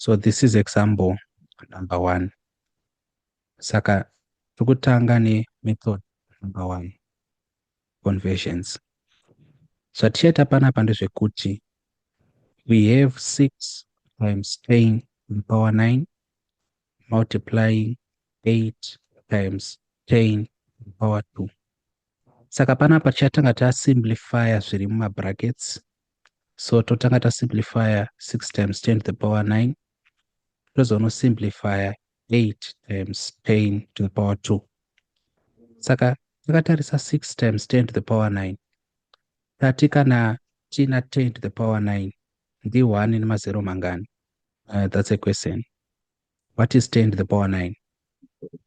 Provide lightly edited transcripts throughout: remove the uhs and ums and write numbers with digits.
So this is example number 1. Saka tukutanga ni method number 1, conversions. So tichaita panapa ndezvekuti we have 6 times 10 to the power 9 multiplying 8 times 10 to the power 2. Saka panapa tichatanga tasimplifya zviri mumabrackets. So totanga tasimplifya 6 times 10 to the power 9 tozonosimplifya 8 times 10 to the power 2. Saka takatarisa 6 times 10 to the power 9 tati kana tina 10 to the power 9 ndi 1 nemazero mangani? That's a question. What is 10 to the power 9?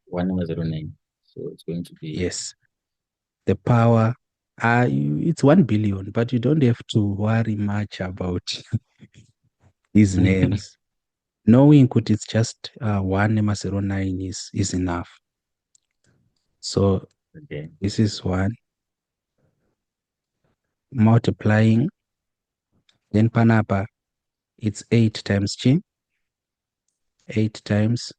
109. So it's going to be Yes. The power, it's 1 billion, but you don't have to worry much about these names. Knowing that it's just 1 nemazero 9 is enough. So okay. This is 1 multiplying, then panapa it's 8 times chi, 8 times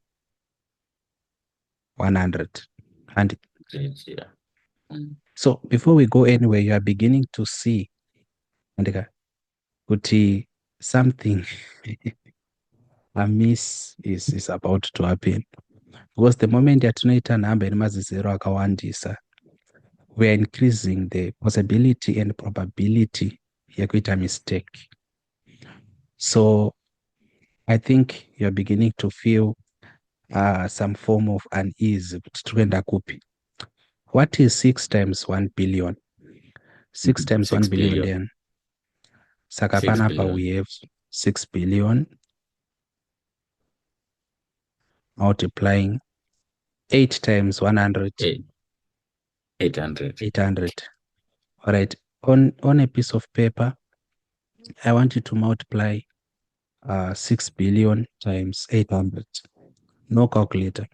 100. And Yeah. so before we go anywhere, you are beginning to see kuti something amiss is about to happen, because the moment yatinoita nhamba ine mazizero akawandisa, we are increasing the possibility and probability yekuita mistake. So I think you're beginning to feel some form of unease kuti tikuenda kupi. What is 6 times 1 billion? 6 times 1 billion then. Saka panapa we have 6 billion multiplying 8 times 100. 800. 800. All right. On a piece of paper, I want you to multiply 6 billion times 800. No calculator.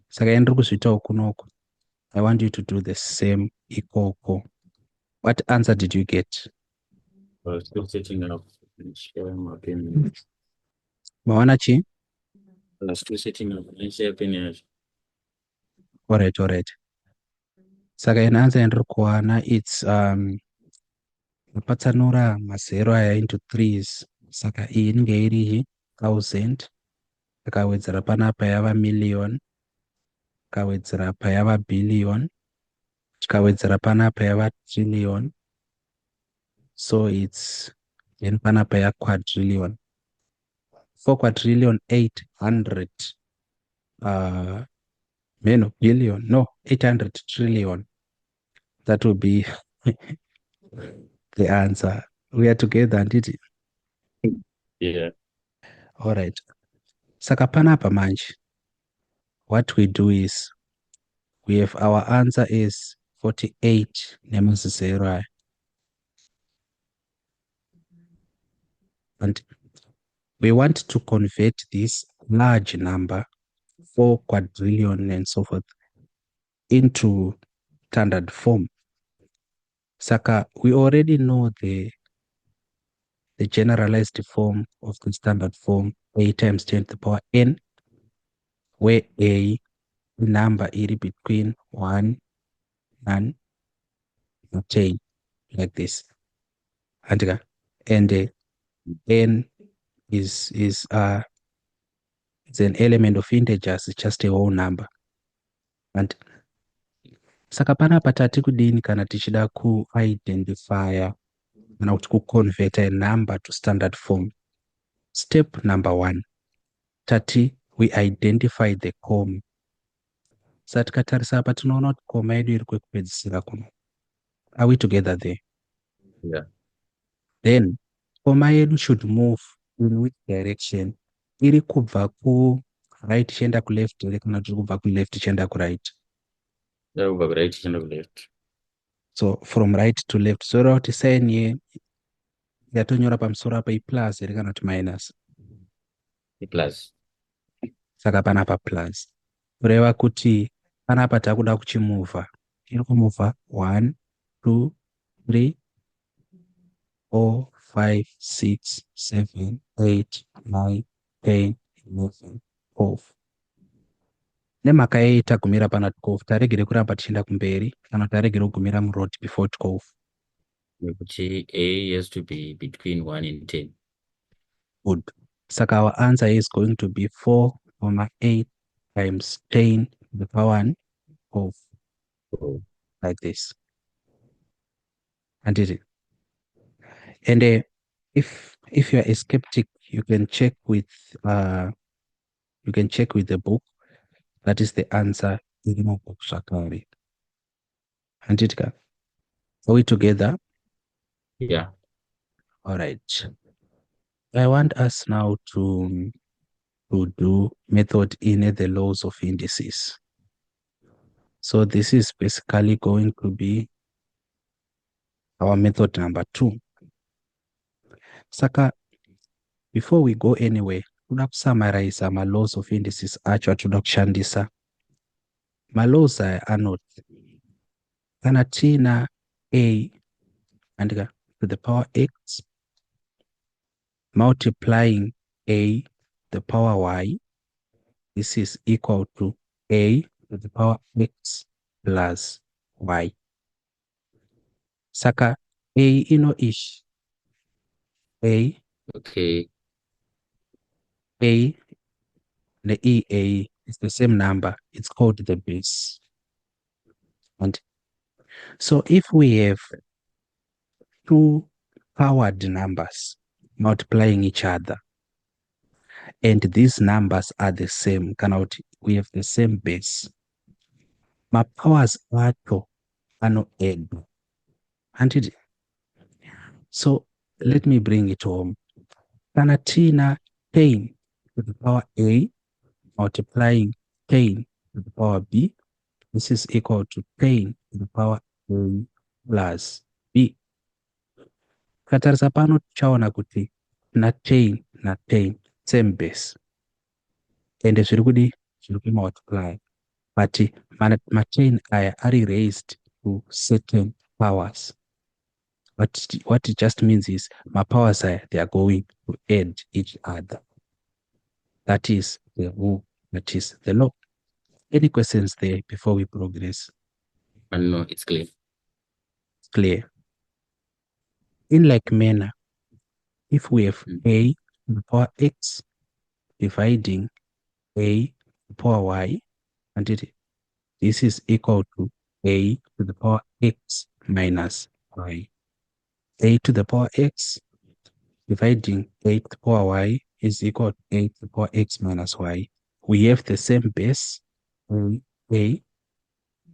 Saka endri kuzvita ukunoko. I want you to do the same equal. What answer did you get? I was still setting up. Mawana chi? I was still setting up. All right. Saka an answer endri kuwana, it's patsanura mazero aya into 3s. Saka iyi inenge iri 1000. Takawedzera panapa yava million. Takawedzera pa yava billion. Tikawedzera panapa yava trillion. So it's then panapa ya quadrillion. 4 quadrillion 800 billion. No, 800 trillion. That will be the answer. We are together, did it? Yeah. All right. Saka panapa manje, what we do is we have our answer is 48 nemazero. And we want to convert this large number, 4 quadrillion and so forth, into standard form. Saka, we already know the generalized form of the standard form, a times 10 to the power n, where a number is between 1 and 10, like this. And n is it's an element of integers, it's just a whole number. And saka panapa tati kudini kana tichida ku-identify kana kuti ku-convert a number to standard form. Step number 1, tati we identify the comma. Saka tikatarisa apa tinoona kuti comma yedu iri kwekupedzisira kuno. Are we together there? Yeah. Then comma yedu should move in which direction? Iri kubva ku right ichienda ku left here kana tiri kubva ku left ichienda ku right? Right ichienda ku left. So from right to left. So kuti sign ye yatonyora pamusoro apa i-plus here kana kuti minus? Plus. Saka panapa plus. Kureva kuti panapa takuda kuchimuvha. Iri kumuvha 1, 2, 3, 4, 5, 6, 7, 8, 9, 10, 11, 12. Nemhaka yei tagumira pana 12 taregere kuramba tichienda kumberi kana taregere kugumira murod before 12? Nekuti A has to be between 1 and 10. Good. Saka our answer is going to be 4,8 times 10 to the power 1 of So, like this. And if you are a skeptic, you can check with the book. That is the answer in my book, Shakari. And are we together? yeah. All right. I want us now to do method in the laws of indices. So this is basically going to be our method number 2. Saka, before we go anywhere, toda kusummarize my laws of indices acho atoda kushandisa. Ma-laws aya anoti kana tina a andika to the power x multiplying a to the power y, this is equal to a to the power x plus y. Saka a ino ish a Okay. the EA is the same number. It's called the base. And so if we have two powered numbers multiplying each other, and these numbers are the same, we have the same base. My powers acho ano add. And so let me bring it home. Kana tina 10 to the power A multiplying 10 to the power B, this is equal to 10 to the power A plus B. Katarisa pano tichaona kuti na 10 na 10 same base. Ende zviri multiply. But ma 10 aya are raised to certain powers. What it just means is my powers aya, they are going to add each other. That is the rule, that is the law. Any questions there before we progress? No, it's clear. It's clear. In like manner, if we have a to the power x dividing a to the power y, and this is equal to a to the power x minus y. A to the power x dividing a to the power y is equal to a to the power x minus y. We have the same base, a,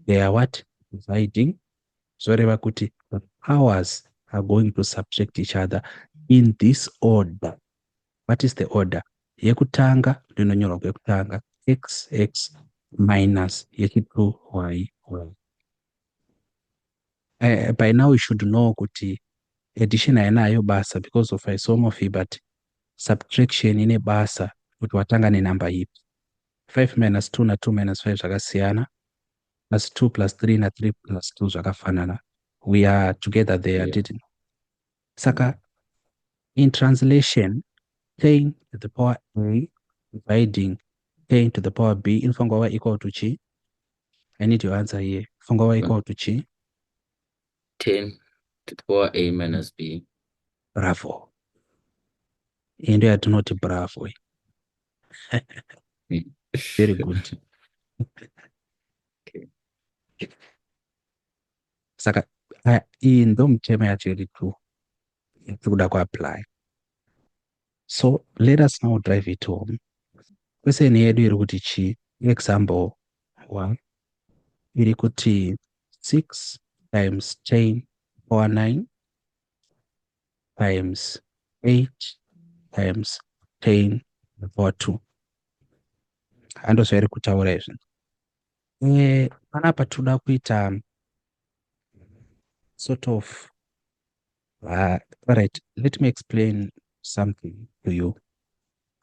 they are what? Dividing. So kuti the powers are going to subtract each other in this order. What is the order? Yekutanga ndinonyorwa kwekutanga x minus yechitu y. By now we should know kuti addition hainayo basa because of isomorphy, but subtraction ine basa kuti watanga nenamba ipi. 5 minus 2 na 2 minus 5 zvakasiyana, plus 2 plus 3 na 3 plus 2 zvakafanana. We are together there, didn't? Saka, in translation, 10 to the power A dividing 10 to the power B inofanirwa equal to chi? I need your answer here. Inofanirwa equal to chi? 10 to the power A minus B. Bravo. Endo yatinoti bravo. Very good. Okay. Saka iyi ndo mutemo yacho iri tu kuda kuapply. So let us now drive it home. Question yedu iri kuti chi? Example 1 iri kuti 6 times 10 power 9 times 8 times 10 power 2. Ando zvairi kutaura izvi. Panapa toda kuita sort of all right, let me explain something to you.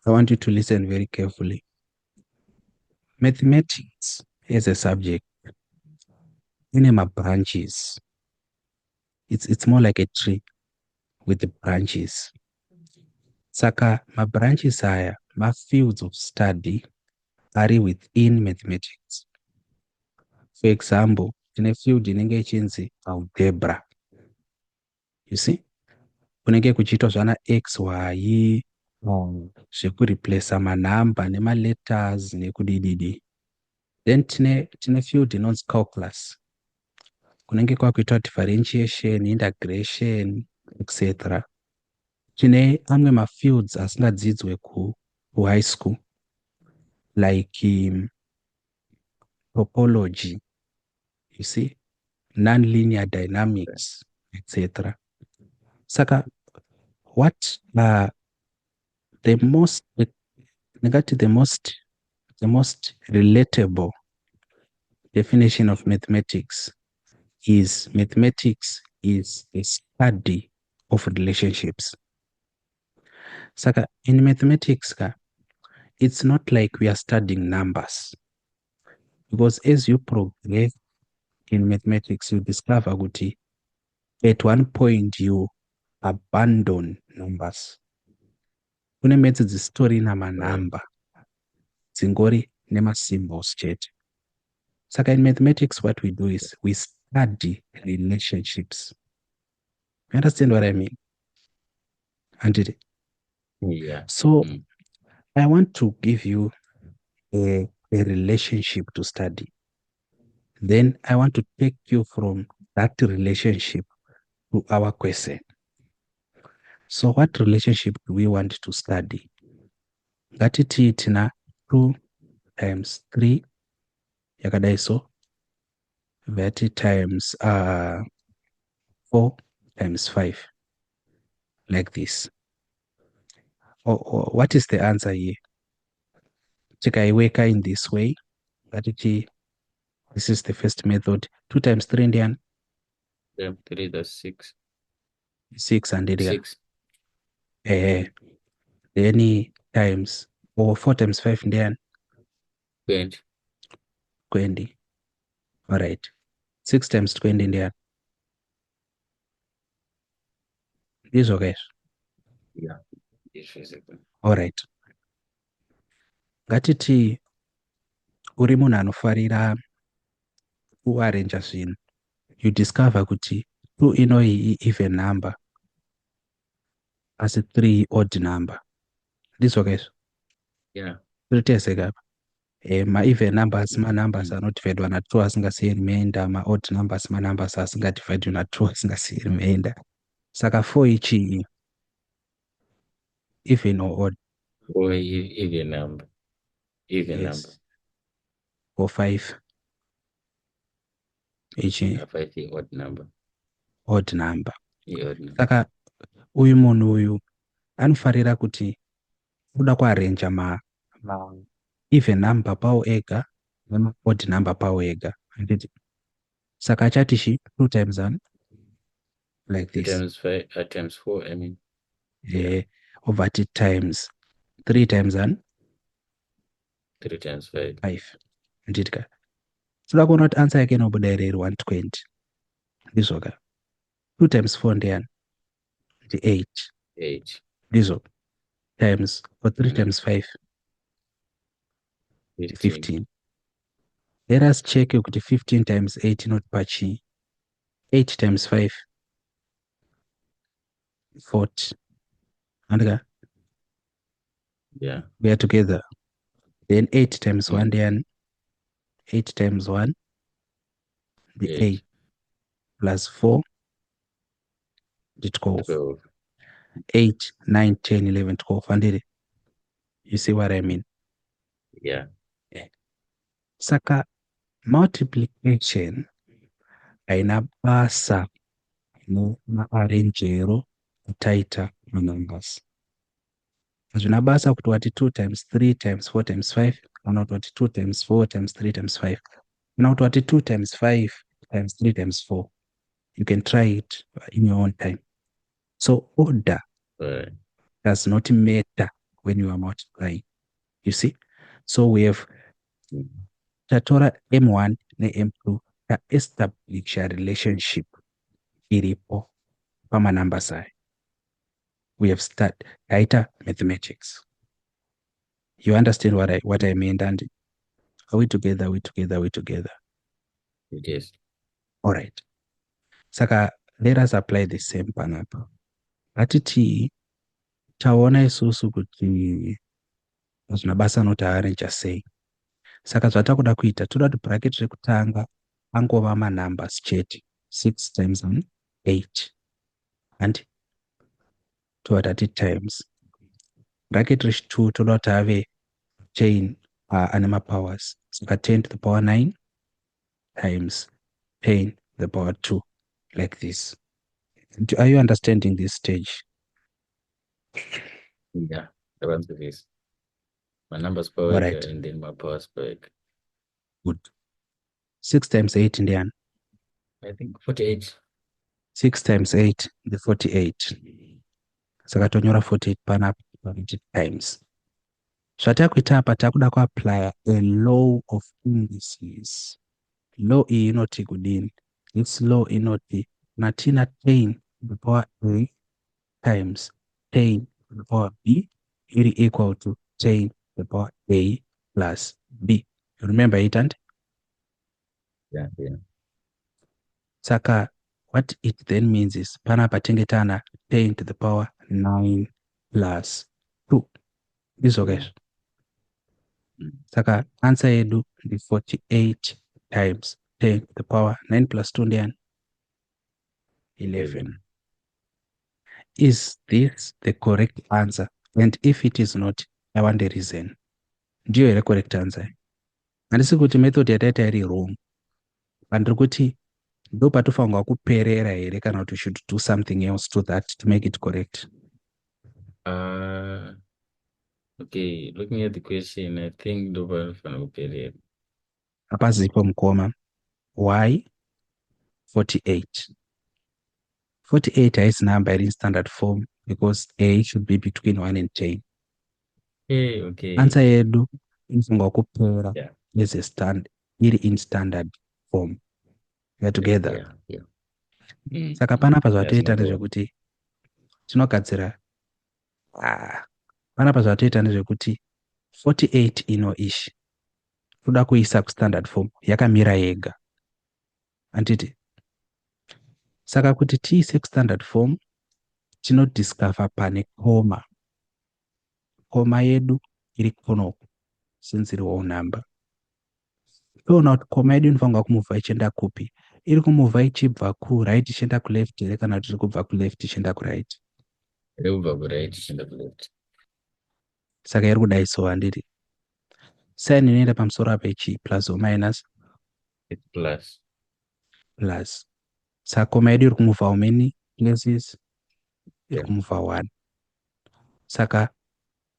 I want you to listen very carefully. Mathematics as a subject, in my branches, it's more like a tree with the branches. Saka, my branches are ma-fields of study ari within mathematics. For example, tine field inenge ichinzi algebra. You see? Kunenge kuchiitwa zvana xy zvekureplace manhamba nemaletters nekudididi. Then tine field inonzi calculus. Kunenge kwakuitwa differentiation, integration, etc. Tine amwe mafields asingadzidzwe kuhigh school like topology, you see, non-linear dynamics, etc. Saka, what are the most relatable definition of mathematics is a study of relationships. Saka, in mathematics, it's not like we are studying numbers. Because as you progress in mathematics, you discover that at one point you abandon numbers. Kune maths story namanamba dzingori nema-symbols chete. Saka in mathematics, what we do is we study relationships. You understand what I mean? Andile? Yeah. So I want to give you a relationship to study. Then I want to take you from that relationship to our question. So what relationship do we want to study? Ngatiti tina 2 times 3 yakadai so, that times 4 times 5, like this. Or what is the answer here? Tikaiweka in this way, ngatiti this is the first method. 2 times 3 ndian? 3, that's 6. 6 and 6. Then times, or 4 times 5 ndian? 20. 20. All right. 6 times 20 ndian? This okay? Yeah. Physical. All right. Ngatiti uri munhu anofarira kuarrange zvinhu, you discover kuti 2 inoi even number asi 3 odd number. This okay? Yeah. Riteseka ma-even numbers ma-numbers anodividwa na2 asingasiye remainder, ma-odd numbers ma-numbers asingadividwe na2 asingasiye remainder. Saka 4 ichi even or odd? Or even number. Even Yes. number. Or 5 ichi 5 odd number. Odd number. Yeah, odd number. Saka uyu munhu uyu anofarira kuti kuda kuarrange ma even number pawo ega nema-odd number pawo ega. Saka achati 2 times 1 like 2 this. times 5 times 4, I mean. Yeah. Over t times 3 times 1 3 times 5. 5. Nditika. Toda kuona kuti answer yake inobuda iri 120. Ndizvoka. 2 times 4 ndiani? Ndi 8. 8. Ndizvo. Times or 3 times 5 15. Let us check kuti 15 times 8 inotipa chii? 8 times 5 40. Andika? Yeah. We are together. Then 8 times 1 ndiani? 8 times 1 the 8 plus 4 the 12. 8, 9, 10, 11, 12. And you see what I mean? Yeah. Saka multiplication haina basa nemaarrangero ataita manumbers. Hazvina basa kuti wati 2 times 3 times 4 times 5 kana kuti wati 2 times 4 times 3 times 5 kana kuti wati 2 times 5 times 3 times 4. You can try it in your own time. So order does not matter when you are multiplying. You see? So we have tatora M1 na M2 ta establish a relationship iripo pama numbers aya. We have started taita mathematics. You understand what I mean, Dandy? Are we together? Are we together? Are we together? It is. All right. Saka, let us apply the same panapa. Atiti, taona isusu kuti zvina basa anotiarrange sei. Saka zvatakuda kuita, toda kuti bracket rekutanga angova manumbers chete. 6 times 8. And towatati times. Bracket rechi2 toda kuti have chain ane mapowers. Saka 10 to the power 9 times 10 to the power 2. Like this. Are you understanding this stage? Yeah, the answer is my numbers per week Alright. and then my powers per week. Good. 6 times 8 Indian. I think 48. 6 times 8 the 48. Saka tonyora 48 panapa times. Zvatakuita apa takuda kuapply a law of indices. Law iyi inoti kudini? This law inoti natina 10 to the power a times 10 to the power b iri equal to 10 to the power a plus b. You remember it, and Yeah. Saka, what it then means is panapa tinge tana 10 to the power 9 plus 2. This okay. Saka, answer yedu the 48 times 10 to the power 9 plus 2 ndiani? 11. Is this the correct answer? And if it is not, I want the reason. Ndiyo here correct answer. Handisi kuti method yataita iri wrong. Pandiri kuti ndo patofanirwa kuperera here kana kuti we should do something else to that to make it correct. Okay, looking at the question, I think ndo panofanirwa kuperera. Hapazipo mukoma. Why 48? 48 is number in standard form because a should be between 1 and 10. Okay. Answer yedu inofanirwa kupera Yeah. as a stand iri in standard form. We are together. Yeah. Saka panapa Yes, zvatoita no problem. ndezvekuti tinogadzira panapa zvatoita ndezvekuti 48 ino ishi toda kuisa kustandard form yakamira yega. Anditi? Saka kuti tiise kustandard form tinodiscover pane koma. Koma yedu iri kunoku since iri whole number. Toona kuti koma yedu inofanirwa kumuvha ichienda kupi? Iri kumuvha ichibva ku-right ichienda ku-left here kana kuti iri kubva ku-left ichienda ku-right? Iri kubva ku-right ichienda ku-left. Saka iri kudai so handiti? Sign inoenda pamusoro apa ichi plus or minus? It's plus. Plus. Saka koma yedu iri kumuvha how many places? Iri Yeah. kumuvha 1. Saka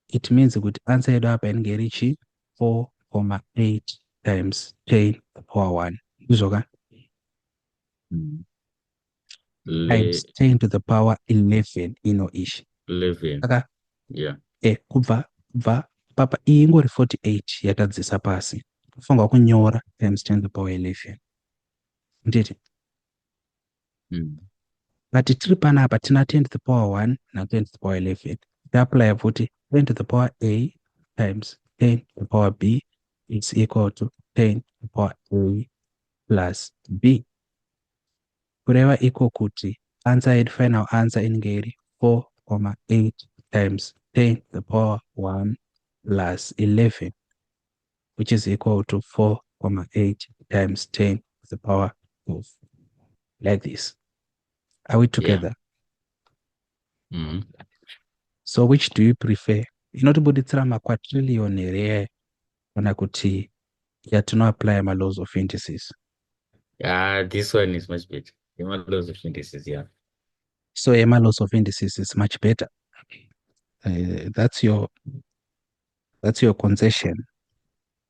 it means kuti answer yedu apa inenge iri chi 4,8 times 10 to the power 1. Izvoka? Times 10 to the power 11 ino ishi. 11. Saka Yeah. kubva papa iyi ingori 48 yatadzisa pasi. Ufanirwa kunyora times 10 to the power 11. Nditi? But tiri panapa tina 10 to the power 1 na 10 to the power 11. Apply futi 10 to the power a times 10 to the power b is equal to 10 to the power a plus b. Kureva iko kuti answer yedu final answer inenge iri 4,8 times 10 to the power 1 plus 11, which is equal to 4,8 times 10 to the power of, like this. Are we together? Yeah. So which do you prefer? Inotibuditsira maquadrillion here kana kuti yatino apply my laws of indices? Yeah, this one is much better. The laws of indices, yeah. So my laws of indices is much better. That's your concession.